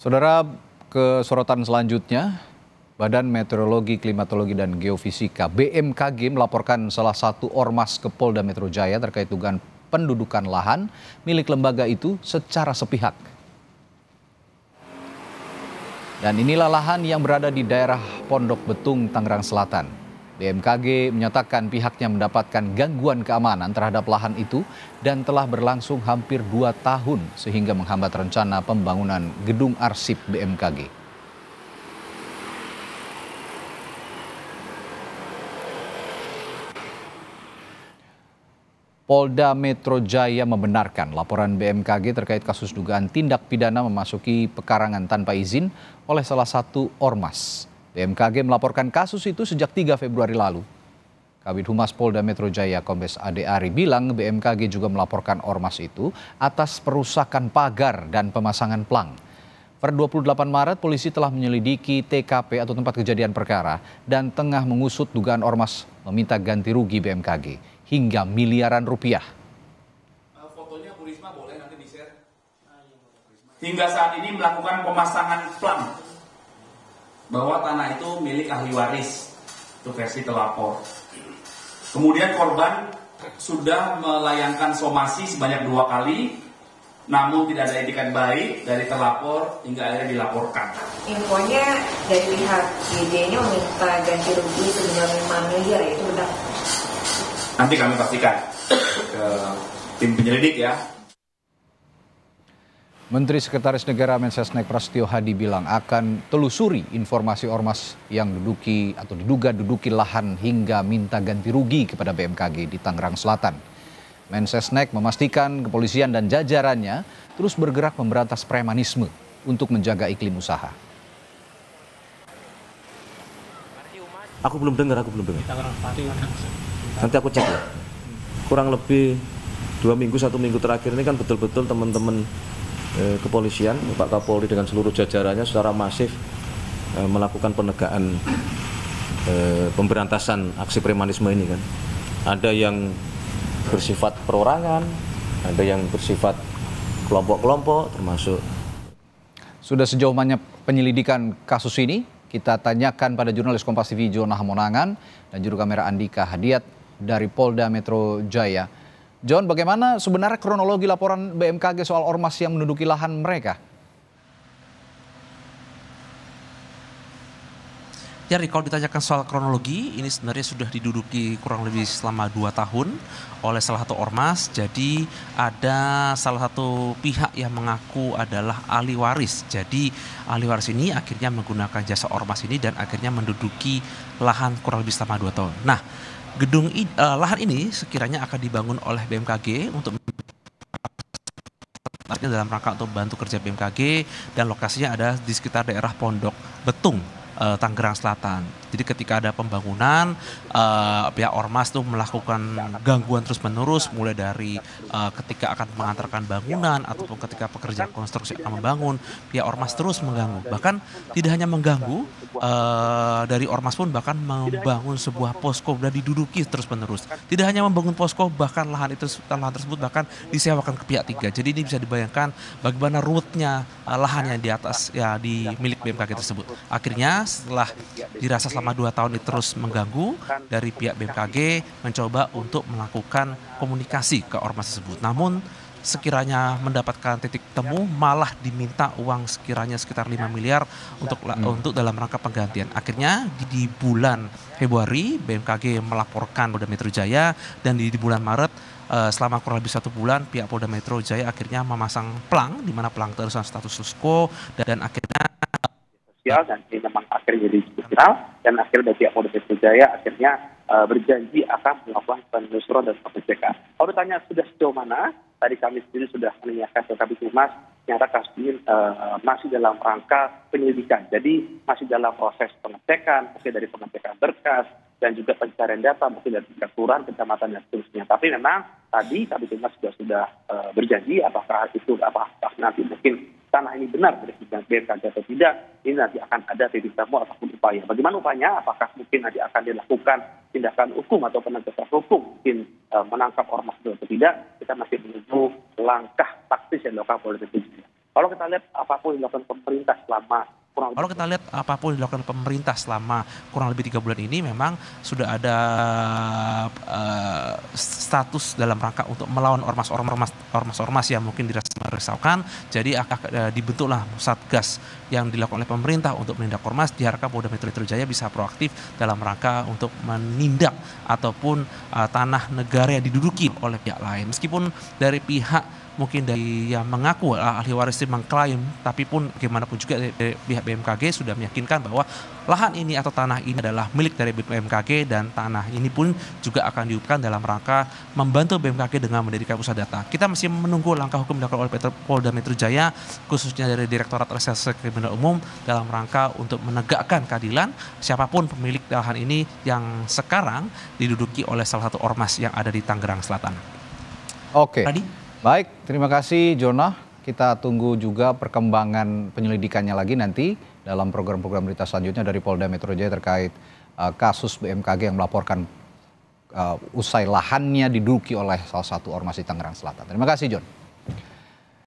Saudara, ke sorotan selanjutnya, Badan Meteorologi, Klimatologi, dan Geofisika (BMKG) melaporkan salah satu ormas ke Polda Metro Jaya terkait dugaan pendudukan lahan milik lembaga itu secara sepihak. Dan inilah lahan yang berada di daerah Pondok Betung, Tangerang Selatan. BMKG menyatakan pihaknya mendapatkan gangguan keamanan terhadap lahan itu dan telah berlangsung hampir 2 tahun sehingga menghambat rencana pembangunan gedung arsip BMKG. Polda Metro Jaya membenarkan laporan BMKG terkait kasus dugaan tindak pidana memasuki pekarangan tanpa izin oleh salah satu ormas. BMKG melaporkan kasus itu sejak 3 Februari lalu. Kabid Humas Polda Metro Jaya Kombes Ade Ari bilang BMKG juga melaporkan ormas itu atas perusakan pagar dan pemasangan plang. Per 28 Maret, polisi telah menyelidiki TKP atau tempat kejadian perkara dan tengah mengusut dugaan ormas meminta ganti rugi BMKG hingga miliaran rupiah. Fotonya Bu Risma boleh nanti di-share. Hingga saat ini melakukan pemasangan plang bahwa tanah itu milik ahli waris, itu versi telapor. Kemudian korban sudah melayangkan somasi sebanyak 2 kali, namun tidak ada etikat baik dari telapor hingga akhirnya dilaporkan. Infonya dari pihak GD ini meminta ganti rugi senilai 5 miliar, itu benar? Nanti kami pastikan ke tim penyelidik ya. Menteri Sekretaris Negara Mensesnek Prasetyo Hadi bilang akan telusuri informasi ormas yang diduga duduki lahan hingga minta ganti rugi kepada BMKG di Tangerang Selatan. Mensesnek memastikan kepolisian dan jajarannya terus bergerak memberantas premanisme untuk menjaga iklim usaha. Aku belum dengar. Nanti aku cek ya. Kurang lebih 2 minggu, 1 minggu terakhir ini kan betul-betul teman-teman kepolisian, Pak Kapolri dengan seluruh jajarannya secara masif melakukan penegakan pemberantasan aksi premanisme ini kan. Ada yang bersifat perorangan, ada yang bersifat kelompok-kelompok termasuk. Sudah sejauh mana penyelidikan kasus ini? Kita tanyakan pada jurnalis Kompas TV John Hamonangan dan juru kamera Andika Hadiat dari Polda Metro Jaya. John, bagaimana sebenarnya kronologi laporan BMKG soal ormas yang menduduki lahan mereka? Ya, kalau ditanyakan soal kronologi, ini sebenarnya sudah diduduki kurang lebih selama 2 tahun oleh salah satu ormas. Jadi ada salah satu pihak yang mengaku adalah ahli waris. Jadi ahli waris ini akhirnya menggunakan jasa ormas ini dan akhirnya menduduki lahan kurang lebih selama 2 tahun. Nah, lahan ini sekiranya akan dibangun oleh BMKG untuk dalam rangka untuk bantu kerja BMKG, dan lokasinya ada di sekitar daerah Pondok Betung, Tangerang Selatan. Jadi ketika ada pembangunan, pihak ormas tuh melakukan gangguan terus-menerus, mulai dari ketika akan mengantarkan bangunan ataupun ketika pekerja konstruksi akan membangun, pihak ormas terus mengganggu. Bahkan tidak hanya mengganggu, dari ormas pun bahkan membangun sebuah posko dan diduduki terus-menerus. Tidak hanya membangun posko, bahkan lahan tersebut bahkan disewakan ke pihak 3. Jadi ini bisa dibayangkan bagaimana ruwetnya lahan yang di atas ya di milik BMKG tersebut. Akhirnya setelah dirasa selama 2 tahun ini terus mengganggu, dari pihak BMKG mencoba untuk melakukan komunikasi ke ormas tersebut. Namun sekiranya mendapatkan titik temu malah diminta uang sekiranya sekitar 5 miliar untuk dalam rangka penggantian. Akhirnya di bulan Februari BMKG melaporkan Polda Metro Jaya, dan di bulan Maret selama kurang lebih 1 bulan pihak Polda Metro Jaya akhirnya memasang plang, di mana plang terusan status quo, dan akhirnya dan ini memang akhirnya jadi viral, dan akhirnya dari pihak Polda Metro Jaya akhirnya berjanji akan melakukan penelusuran dan pengecekan. Kalau ditanya sudah sejauh mana, tadi kami sendiri sudah menanyakan ke Kabid Humas, ternyata kasus ini masih dalam rangka penyelidikan. Jadi masih dalam proses pengecekan, mungkin dari pengecekan berkas dan juga pencarian data, mungkin dari tingkat kelurahan, kecamatan dan seterusnya. Tapi memang tadi Kabid Humas sudah berjanji apakah nanti mungkin tanah ini benar dari BMKG atau tidak, ini nanti akan ada titik temu ataupun upaya. Bagaimana upaya? Apakah mungkin nanti akan dilakukan tindakan hukum atau penegakan hukum, mungkin menangkap ormas atau tidak? Kita masih menunggu langkah taktis yang dilakukan oleh BPJS. Kalau kita lihat apapun yang dilakukan pemerintah selama kurang lebih 3 bulan ini, memang sudah ada status dalam rangka untuk melawan ormas yang mungkin dirasa meresahkan. Jadi dibentuklah satgas yang dilakukan oleh pemerintah untuk menindak ormas. Diharapkan Polda Metro Jaya bisa proaktif dalam rangka untuk menindak ataupun tanah negara yang diduduki oleh pihak lain. Meskipun dari pihak mungkin dari yang mengaku ahli waris mengklaim, tapi pun bagaimanapun juga dari pihak BMKG sudah meyakinkan bahwa lahan ini atau tanah ini adalah milik dari BMKG, dan tanah ini pun juga akan diupakan dalam rangka membantu BMKG dengan mendirikan pusat data. Kita masih menunggu langkah hukum dilakukan oleh Polda Metro Jaya, khususnya dari Direktorat Reserse Kriminal Umum, dalam rangka untuk menegakkan keadilan siapapun pemilik lahan ini yang sekarang diduduki oleh salah satu ormas yang ada di Tangerang Selatan. Oke. Tadi? Baik, terima kasih Jonah. Kita tunggu juga perkembangan penyelidikannya lagi nanti dalam program-program berita selanjutnya dari Polda Metro Jaya terkait kasus BMKG yang melaporkan usai lahannya diduduki oleh salah satu ormas di Tangerang Selatan. Terima kasih Jon.